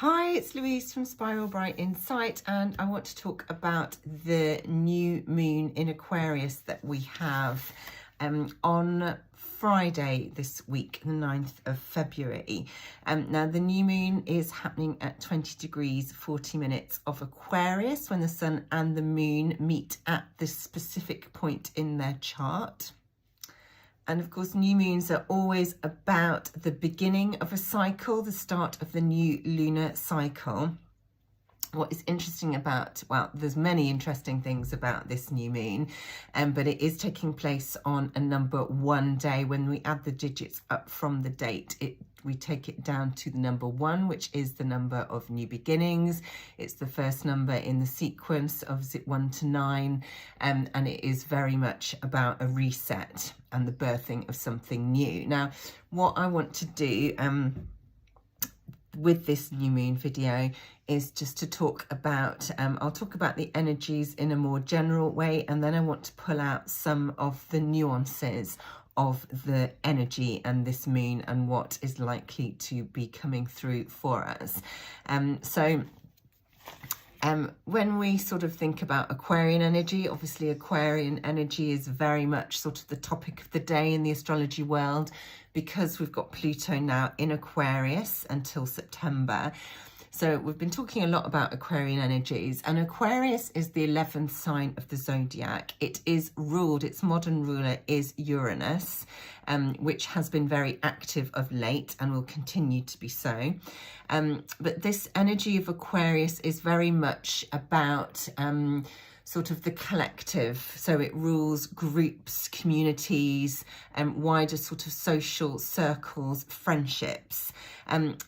Hi, it's Louise from Spiral Bright Insight, and I want to talk about the new moon in Aquarius that we have on Friday this week, the 9th of February. Now, the new moon is happening at 20 degrees 40 minutes of Aquarius when the sun and the moon meet at this specific point in their chart. And of course, new moons are always about the beginning of a cycle, the start of the new lunar cycle. What is interesting about, well, there's many interesting things about this new moon, but it is taking place on a number 1 day. When we add the digits up from the date, we take it down to the number 1, which is the number of new beginnings. It's the first number in the sequence of 1 to 9, and it is very much about a reset and the birthing of something new. Now, what I want to do with this new moon video is just to talk about, I'll talk about the energies in a more general way, and then I want to pull out some of the nuances of the energy and this moon and what is likely to be coming through for us. When we sort of think about Aquarian energy, obviously Aquarian energy is very much sort of the topic of the day in the astrology world, because we've got Pluto now in Aquarius until September. So we've been talking a lot about Aquarian energies, and Aquarius is the 11th sign of the zodiac. It is ruled, its modern ruler is Uranus, which has been very active of late and will continue to be so. But this energy of Aquarius is very much about sort of the collective. So it rules groups, communities, and wider sort of social circles, friendships.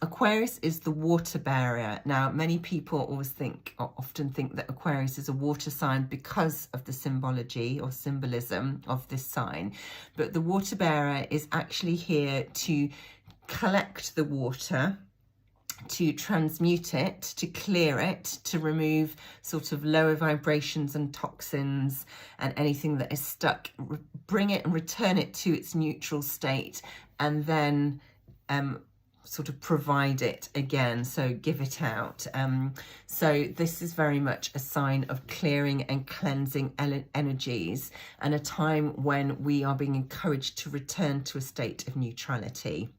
Aquarius is the water bearer. Now, many people often think that Aquarius is a water sign because of the symbology or symbolism of this sign. But the water bearer is actually here to collect the water, to transmute it, to clear it, to remove sort of lower vibrations and toxins and anything that is stuck, bring it and return it to its neutral state, and then sort of provide it again, so give it out. So this is very much a sign of clearing and cleansing energies, and a time when we are being encouraged to return to a state of neutrality.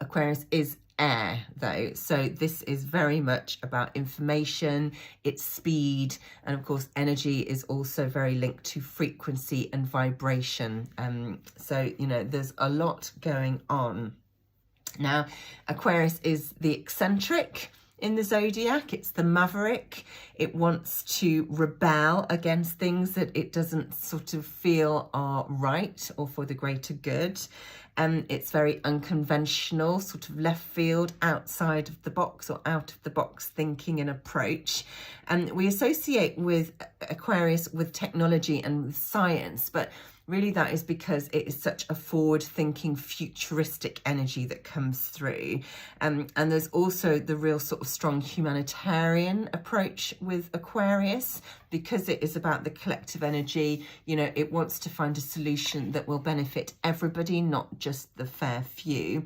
Aquarius is air though, so this is very much about information, its speed, and of course energy is also very linked to frequency and vibration. So you know, there's a lot going on. Now, Aquarius is the eccentric in the zodiac. It's the maverick. It wants to rebel against things that it doesn't sort of feel are right or for the greater good. It's very unconventional, sort of left field, outside of the box or out of the box thinking and approach. And we associate with Aquarius with technology and with science, but really that is because it is such a forward-thinking, futuristic energy that comes through. And there's also the real sort of strong humanitarian approach with Aquarius, because it is about the collective energy. You know, it wants to find a solution that will benefit everybody, not just the fair few.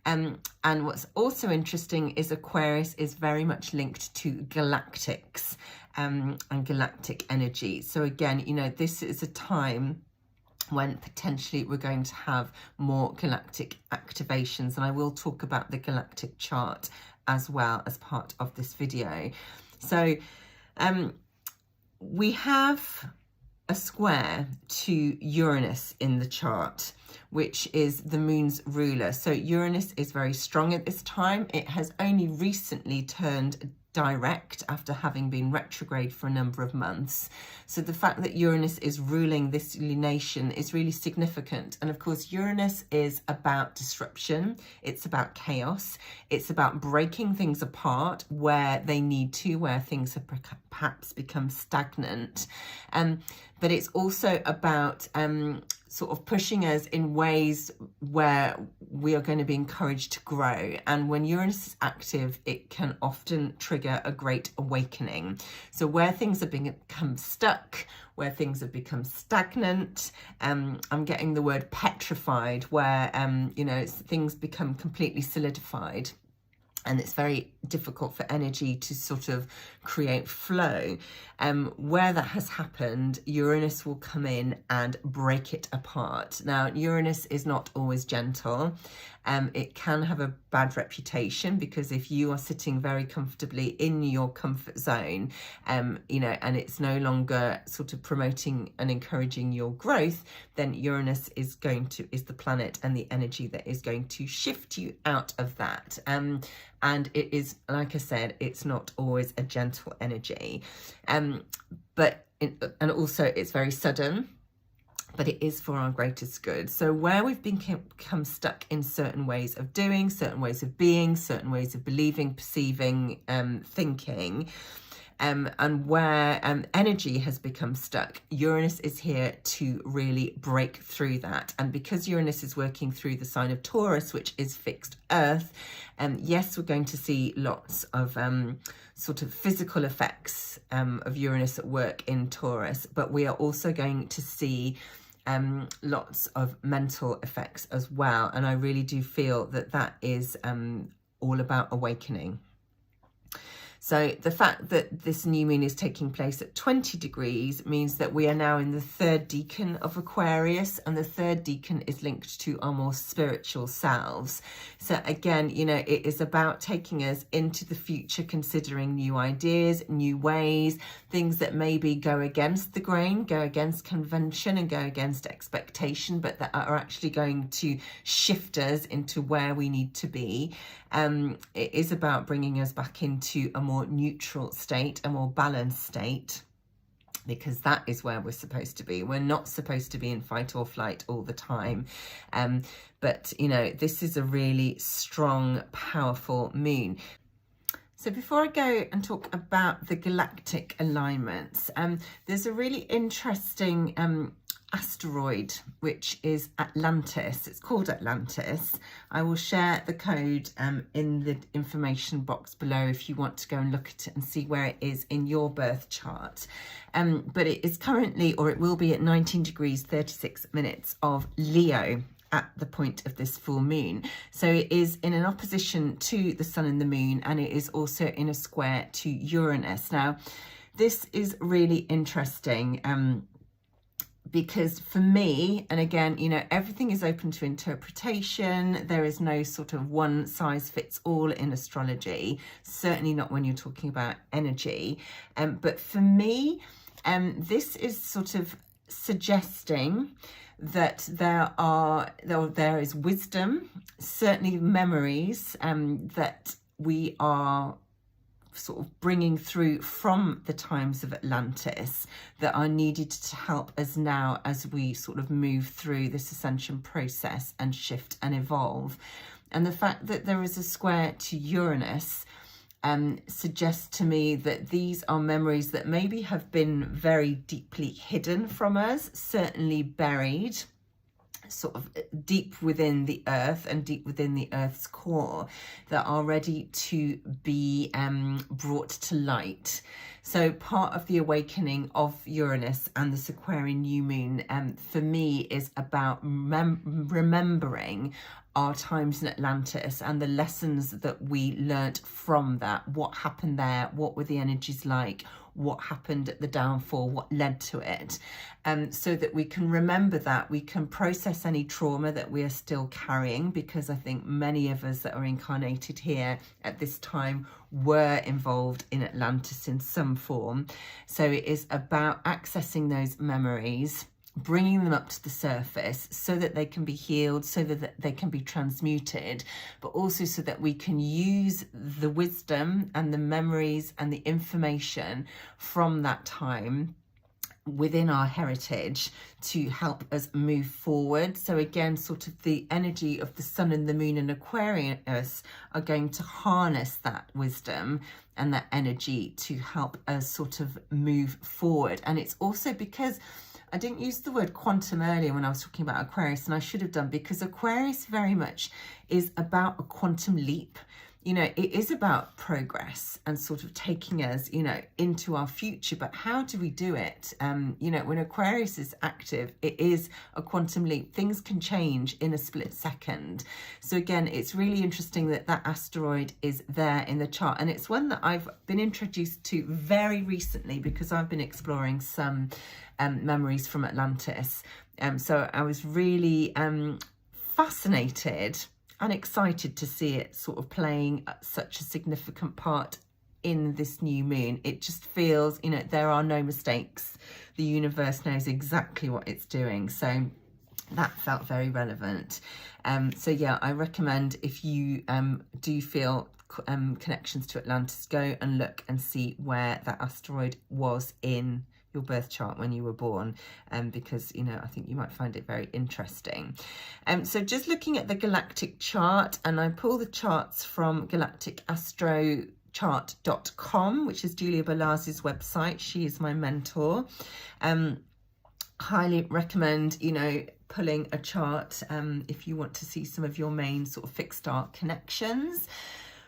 And what's also interesting is Aquarius is very much linked to galactics and galactic energy. So again, you know, this is a time when potentially we're going to have more galactic activations, and I will talk about the Galactic Chart as well as part of this video. So we have a square to Uranus in the chart, which is the moon's ruler. So Uranus is very strong at this time. It has only recently turned direct after having been retrograde for a number of months. So the fact that Uranus is ruling this lunation is really significant. And of course, Uranus is about disruption. It's about chaos. It's about breaking things apart where they need to, where things have perhaps become stagnant. But it's also about sort of pushing us in ways where we are going to be encouraged to grow. And when Uranus is active, it can often trigger a great awakening. So where things have become stuck, where things have become stagnant, I'm getting the word petrified, where, you know, things become completely solidified. and it's very difficult for energy to sort of create flow. Where that has happened, Uranus will come in and break it apart. Now, Uranus is not always gentle. It can have a bad reputation, because if you are sitting very comfortably in your comfort zone, you know, and it's no longer sort of promoting and encouraging your growth, then Uranus is the planet and the energy that is going to shift you out of that. And it is, like I said, it's not always a gentle energy, and also it's very sudden, but it is for our greatest good. So where we've become stuck in certain ways of doing, certain ways of being, certain ways of believing, perceiving, thinking, and where energy has become stuck, Uranus is here to really break through that. And because Uranus is working through the sign of Taurus, which is fixed earth, yes, we're going to see lots of sort of physical effects of Uranus at work in Taurus, but we are also going to see lots of mental effects as well. And I really do feel that that is all about awakening. So the fact that this new moon is taking place at 20 degrees means that we are now in the third decan of Aquarius, and the third decan is linked to our more spiritual selves. So again, you know, it is about taking us into the future, considering new ideas, new ways, things that maybe go against the grain, go against convention and go against expectation, but that are actually going to shift us into where we need to be. It is about bringing us back into a more neutral state, a more balanced state, because that is where we're supposed to be. We're not supposed to be in fight or flight all the time. But, you know, this is a really strong, powerful moon. So before I go and talk about the galactic alignments, there's a really interesting asteroid, which is Atlantis. It's called Atlantis. I will share the code in the information box below if you want to go and look at it and see where it is in your birth chart. But it is currently, or it will be, at 19 degrees 36 minutes of Leo at the point of this full moon. So it is in an opposition to the sun and the moon, and it is also in a square to Uranus. Now, this is really interesting, because for me, and again, you know, everything is open to interpretation. There is no sort of one size fits all in astrology, certainly not when you're talking about energy. But for me, this is sort of suggesting that there is wisdom, certainly memories that we are sort of bringing through from the times of Atlantis that are needed to help us now as we sort of move through this ascension process and shift and evolve. And the fact that there is a square to Uranus suggests to me that these are memories that maybe have been very deeply hidden from us, certainly buried, sort of deep within the earth and deep within the earth's core, that are ready to be brought to light. So part of the awakening of Uranus and this Aquarian new moon for me is about remembering our times in Atlantis and the lessons that we learnt from that. What happened there? What were the energies like? What happened at the downfall? What led to it? So that we can remember that, we can process any trauma that we are still carrying, because I think many of us that are incarnated here at this time were involved in Atlantis in some form. So it is about accessing those memories, bringing them up to the surface so that they can be healed, so that they can be transmuted, but also so that we can use the wisdom and the memories and the information from that time within our heritage to help us move forward. So again, sort of the energy of the sun and the moon and Aquarius are going to harness that wisdom and that energy to help us sort of move forward. And it's also because I didn't use the word quantum earlier when I was talking about Aquarius, and I should have done, because Aquarius very much is about a quantum leap. you know, it is about progress and sort of taking us, you know, into our future. But how do we do it? You know, when Aquarius is active, it is a quantum leap. Things can change in a split second. So again, it's really interesting that that asteroid is there in the chart. And it's one that I've been introduced to very recently because I've been exploring some memories from Atlantis. So I was really fascinated and excited to see it sort of playing such a significant part in this new moon. It just feels, you know, there are no mistakes. The universe knows exactly what it's doing. So that felt very relevant. So yeah, I recommend if you do feel connections to Atlantis, go and look and see where that asteroid was in your birth chart when you were born, because, you know, I think you might find it very interesting. So just looking at the galactic chart, and I pull the charts from Galactic Chart.com, which is Julia Balaz's website. She is my mentor. Highly recommend, you know, pulling a chart if you want to see some of your main sort of fixed star connections.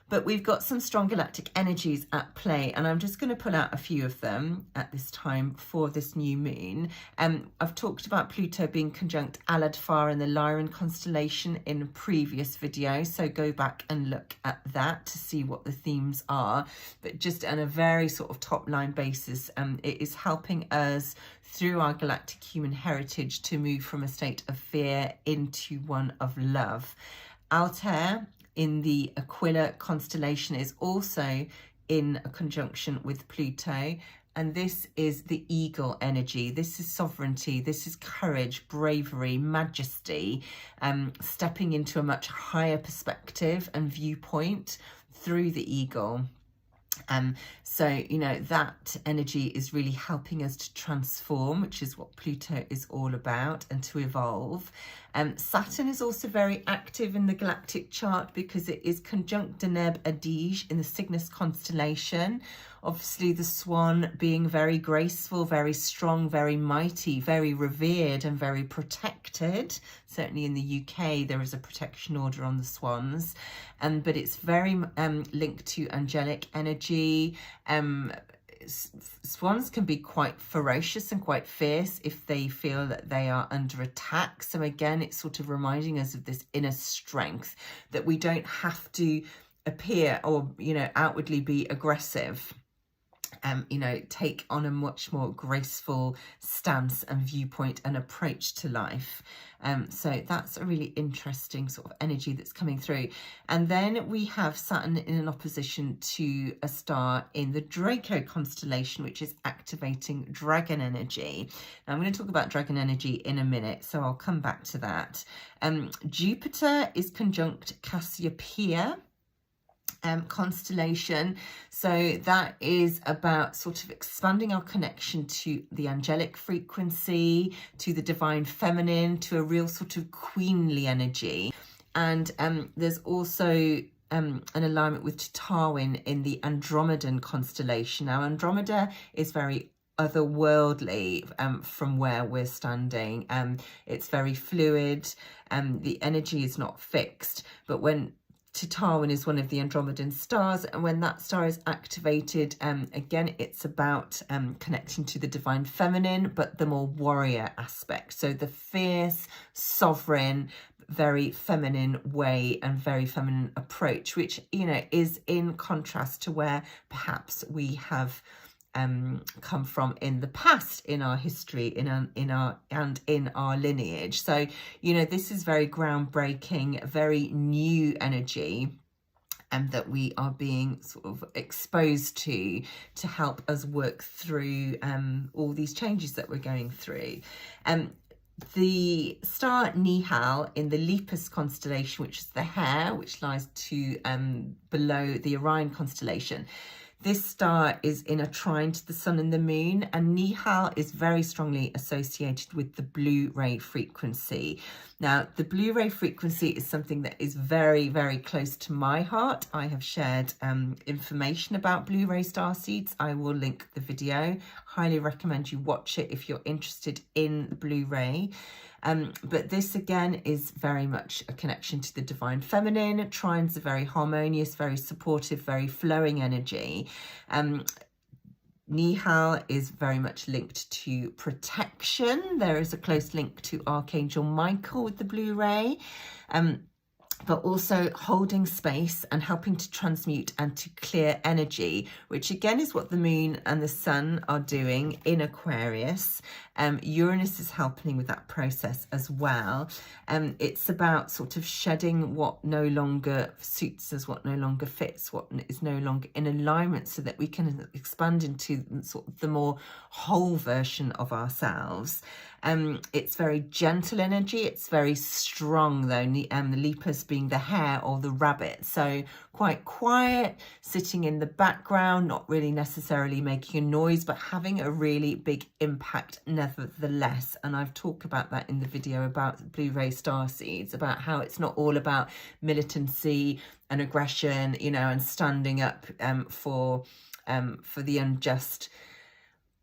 But we've got some strong galactic energies at play, and I'm just going to pull out a few of them at this time for this new moon. I've talked about Pluto being conjunct Alad-Far in the Lyran constellation in a previous video, so go back and look at that to see what the themes are. But just on a very sort of top line basis, it is helping us through our galactic human heritage to move from a state of fear into one of love. Altair in the Aquila constellation is also in a conjunction with Pluto, and this is the eagle energy. This is sovereignty, this is courage, bravery, majesty, stepping into a much higher perspective and viewpoint through the eagle. So, you know, that energy is really helping us to transform, which is what Pluto is all about, and to evolve. Saturn is also very active in the galactic chart because it is conjunct Deneb Adige in the Cygnus constellation. Obviously, the swan being very graceful, very strong, very mighty, very revered and very protected. Certainly in the UK, there is a protection order on the swans. But it's very linked to angelic energy. Swans can be quite ferocious and quite fierce if they feel that they are under attack. So again, it's sort of reminding us of this inner strength, that we don't have to appear or, you know, outwardly be aggressive. You know, take on a much more graceful stance and viewpoint and approach to life. So that's a really interesting sort of energy that's coming through. And then we have Saturn in an opposition to a star in the Draco constellation, which is activating dragon energy. Now, I'm going to talk about dragon energy in a minute, so I'll come back to that. Jupiter is conjunct Cassiopeia constellation, so that is about sort of expanding our connection to the angelic frequency, to the divine feminine, to a real sort of queenly energy. And there's also an alignment with Tarwin in the Andromedan constellation. Now, Andromeda is very otherworldly from where we're standing. It's very fluid, the energy is not fixed, but when Tarwin is one of the Andromedan stars, and when that star is activated, again, it's about connecting to the divine feminine, but the more warrior aspect. So the fierce, sovereign, very feminine way and very feminine approach, which, you know, is in contrast to where perhaps we have come from in the past, in our history, in our lineage. So, you know, this is very groundbreaking, very new energy, and that we are being sort of exposed to help us work through all these changes that we're going through. The star Nihal in the Lepus constellation, which is the Hare, which lies to below the Orion constellation. This star is in a trine to the sun and the moon, and Nihal is very strongly associated with the blue ray frequency. Now, the blue ray frequency is something that is very, very close to my heart. I have shared information about blue ray starseeds. I will link the video. Highly recommend you watch it if you're interested in the blue ray. But this again is very much a connection to the divine feminine. Trines are very harmonious, very supportive, very flowing energy. Nihal is very much linked to protection. There is a close link to Archangel Michael with the blue ray. But also holding space and helping to transmute and to clear energy, which again is what the moon and the sun are doing in Aquarius. Uranus is helping with that process as well. It's about sort of shedding what no longer suits us, what no longer fits, what is no longer in alignment, so that we can expand into sort of the more whole version of ourselves. It's very gentle energy. It's very strong though. The Lepus being the hare or the rabbit. So quite quiet, sitting in the background, not really necessarily making a noise, but having a really big impact nevertheless. And I've talked about that in the video about blue ray starseeds, about how it's not all about militancy and aggression, you know, and standing up for the unjust,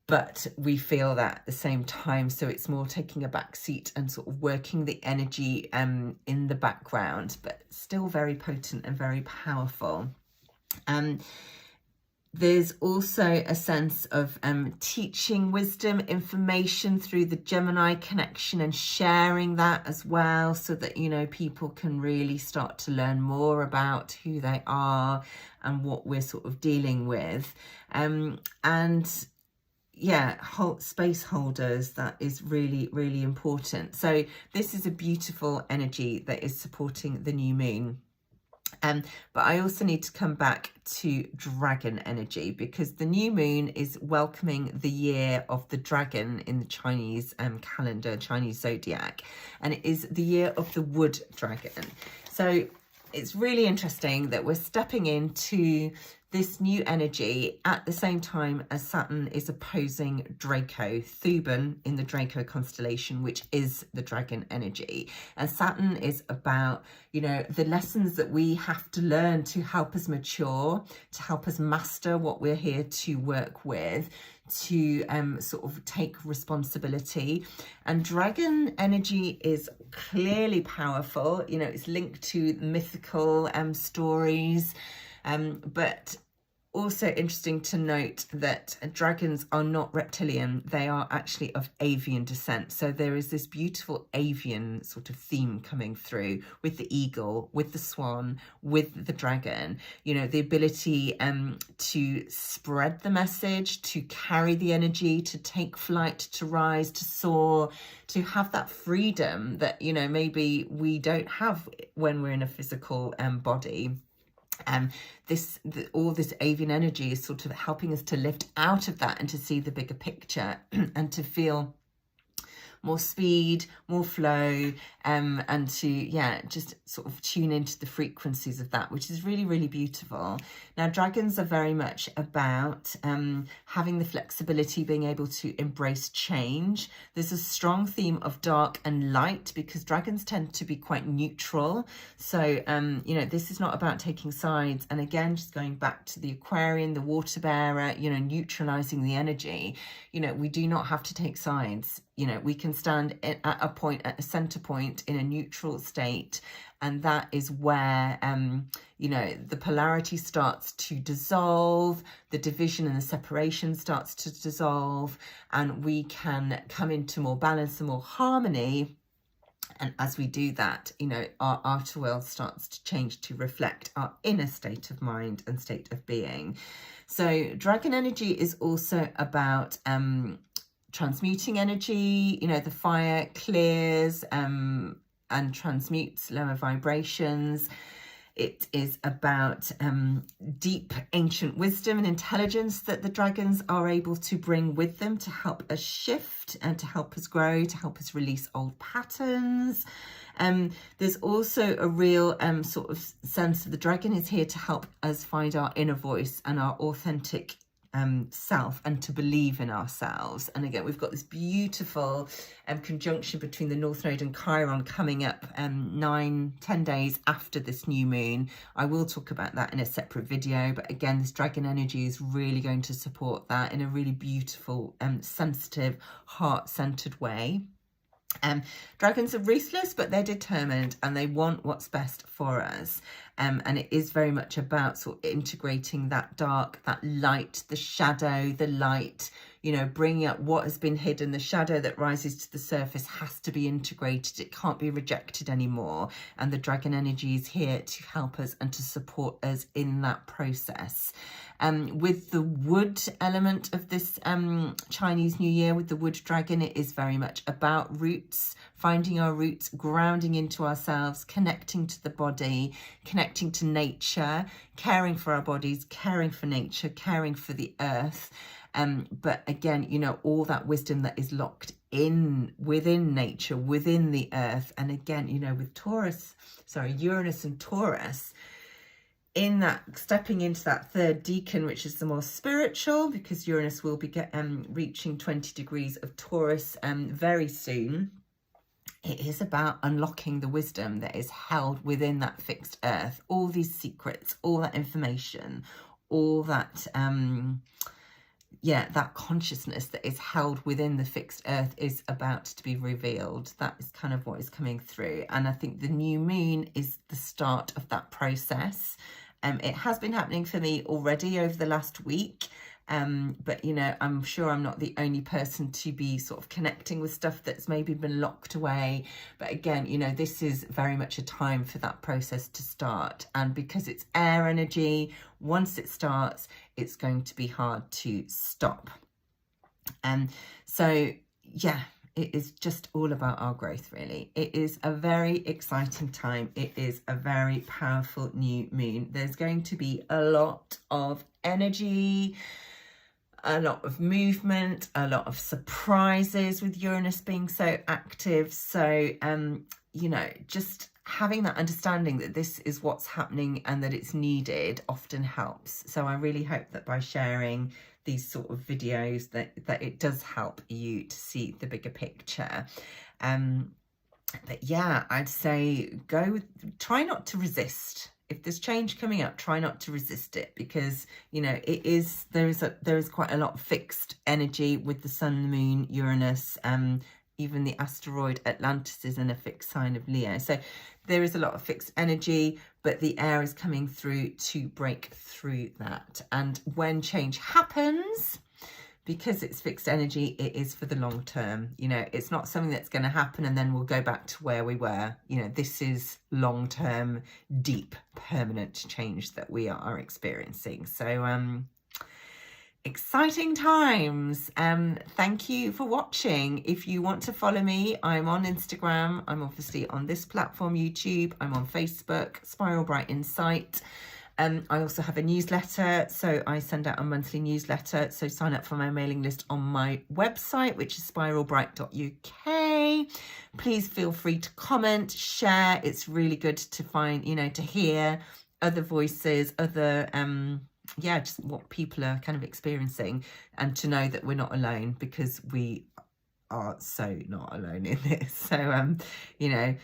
but we feel that at the same time. So it's more taking a back seat and sort of working the energy in the background, but still very potent and very powerful. There's also a sense of teaching wisdom, information through the Gemini connection, and sharing that as well, so that, you know, people can really start to learn more about who they are and what we're sort of dealing with. And yeah, space holders, that is really, really important. So this is a beautiful energy that is supporting the new moon. But I also need to come back to dragon energy, because the new moon is welcoming the year of the dragon in the Chinese calendar, Chinese zodiac, and it is the year of the wood dragon. So it's really interesting that we're stepping into this new energy at the same time as Saturn is opposing Draco, Thuban in the Draco constellation, which is the dragon energy. And Saturn is about, you know, the lessons that we have to learn to help us mature, to help us master what we're here to work with, to sort of take responsibility. And dragon energy is clearly powerful. You know, it's linked to mythical stories. But also interesting to note that dragons are not reptilian. They are actually of avian descent. So there is this beautiful avian sort of theme coming through with the eagle, with the swan, with the dragon. You know, the ability to spread the message, to carry the energy, to take flight, to rise, to soar, to have that freedom that, you know, maybe we don't have when we're in a physical body. All this avian energy is sort of helping us to lift out of that and to see the bigger picture and to feel more speed, more flow, and to, yeah, just sort of tune into the frequencies of that, which is really, really beautiful. Now, dragons are very much about having the flexibility, being able to embrace change. There's a strong theme of dark and light, because dragons tend to be quite neutral. So, you know, this is not about taking sides. And again, just going back to the Aquarian, the water bearer, you know, neutralizing the energy. You know, we do not have to take sides. You know, we can stand at a point, at a center point in a neutral state. And that is where, you know, the polarity starts to dissolve, the division and the separation starts to dissolve, and we can come into more balance and more harmony. And as we do that, you know, our outer world starts to change to reflect our inner state of mind and state of being. So dragon energy is also about transmuting energy. You know, the fire clears and transmutes lower vibrations. It is about deep ancient wisdom and intelligence that the dragons are able to bring with them to help us shift and to help us grow, to help us release old patterns. There's also a real sort of sense of the dragon is here to help us find our inner voice and our authentic self, and to believe in ourselves. And again, we've got this beautiful conjunction between the North Node and Chiron coming up 9-10 days after this new moon. I will talk about that in a separate video, but again, this dragon energy is really going to support that in a really beautiful, sensitive, heart-centered way. Dragons are ruthless, but they're determined and they want what's best for us. And it is very much about sort of integrating that dark, that light, the shadow, the light, you know, bringing up what has been hidden. The shadow that rises to the surface has to be integrated. It can't be rejected anymore. And the dragon energy is here to help us and to support us in that process. With the wood element of this Chinese New Year, with the wood dragon, it is very much about roots, finding our roots, grounding into ourselves, connecting to the body, connecting to nature, caring for our bodies, caring for nature, caring for the earth. But again, you know, all that wisdom that is locked in within nature, within the earth. And again, you know, with Uranus and Taurus, in that stepping into that third decan, which is the more spiritual, because Uranus will be reaching 20 degrees of Taurus very soon. It is about unlocking the wisdom that is held within that fixed earth, all these secrets, all that information, all that that consciousness that is held within the fixed earth is about to be revealed. That is kind of what is coming through. And I think the new moon is the start of that process. It has been happening for me already over the last week. But, you know, I'm sure I'm not the only person to be sort of connecting with stuff that's maybe been locked away. But again, you know, this is very much a time for that process to start. And because it's air energy, once it starts, it's going to be hard to stop. So, yeah, it is just all about our growth, really. It is a very exciting time. It is a very powerful new moon. There's going to be a lot of energy, a lot of movement, a lot of surprises with Uranus being so active. So, you know, just having that understanding that this is what's happening and that it's needed often helps. So I really hope that by sharing these sort of videos that it does help you to see the bigger picture. But yeah, I'd say try not to resist. If there's change coming up, try not to resist it, because, you know, there is quite a lot of fixed energy with the sun, the moon, Uranus. Even the asteroid Atlantis is in a fixed sign of Leo. So there is a lot of fixed energy, but the air is coming through to break through that. And when change happens, because it's fixed energy, it is for the long term. You know, it's not something that's going to happen and then we'll go back to where we were. You know, this is long term, deep, permanent change that we are experiencing. So, exciting times. Thank you for watching. If you want to follow me, I'm on Instagram. I'm obviously on this platform, YouTube. I'm on Facebook, Spiral Bright Insight. I also have a newsletter, so I send out a monthly newsletter. So sign up for my mailing list on my website, which is spiralbright.uk. Please feel free to comment, share. It's really good to find, you know, to hear other voices, other just what people are kind of experiencing, and to know that we're not alone, because we are so not alone in this. So you know,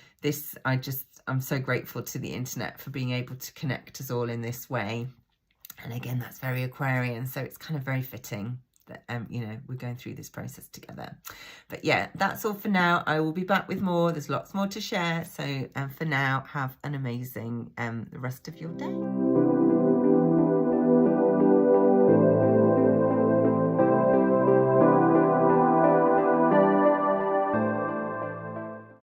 I'm so grateful to the internet for being able to connect us all in this way. And again, that's very Aquarian, so it's kind of very fitting that you know, we're going through this process together. But yeah, that's all for now. I will be back with more. There's lots more to share. So for now, have an amazing the rest of your day.